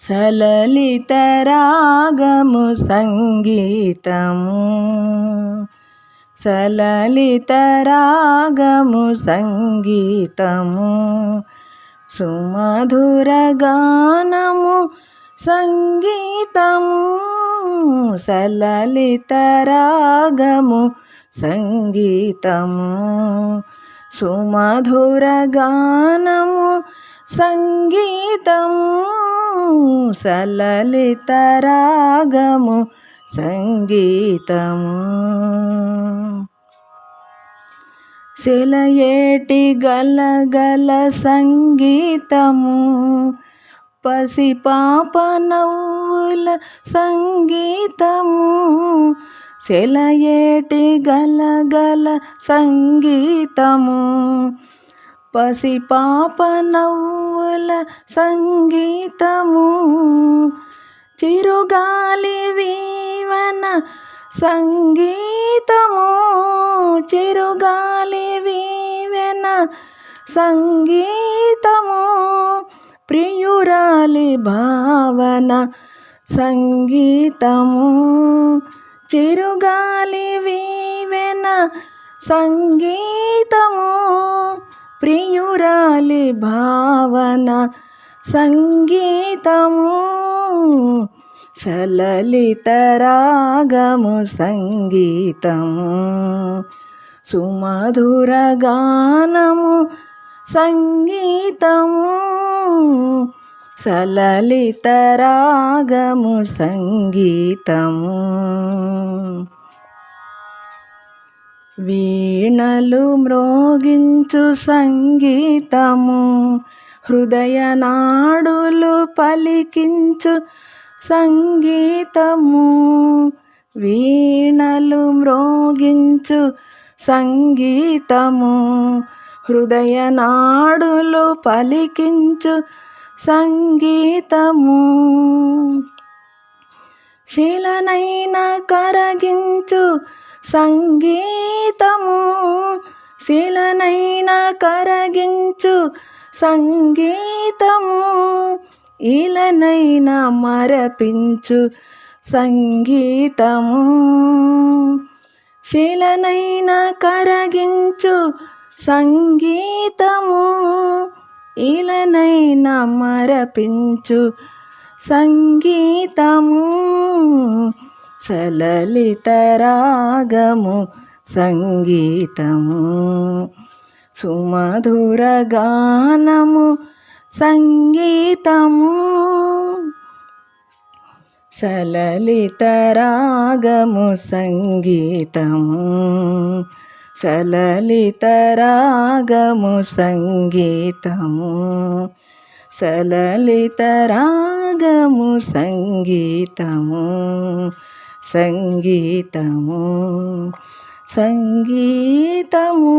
సలలిత రాగము సంగీతము సలలిత రాగము సంగీతము సుమధుర గానము సంగీతము సలలిత రాగము సంగీతము సుమధుర గానము సంగీతము సలలిత రాగము సంగీతము సెలయేటి గలగల సంగీతము పసిపాప నవ్వుల సంగీతము సెలయేటి గలగల సంగీతము పసిపాప నవ్వుల సంగీతము చిరుగాలి వీవన సంగీతము చిరుగాలి వీవన సంగీతము ప్రియురాలి భావన సంగీతము చిరుగాలి వీవెన సంగీతము ప్రియురాలి భావన సంగీతము సలలిత రాగము సంగీతము సుమధుర గానము సంగీతము సలలిత రాగము సంగీతము వీణలు మ్రోగించు సంగీతము హృదయ నాడులు పలికించు సంగీతము వీణలు మ్రోగించు సంగీతము హృదయ నాడులు పలికించు సంగీతము శిలనైన కరగించు సంగీతము శిలనైన కరగించు సంగీతము ఇలనైన మరపించు సంగీతము శిలనైన కరగించు సంగీతము ఇలనైన మరపించు సంగీతము సలలిత రాగము సంగీతము సుమధుర గానము సంగీతము సలలిత రాగము సంగీతము సలలిత రాగము సంగీతము సలలిత రాగము సంగీతము సంగీతము సంగీతము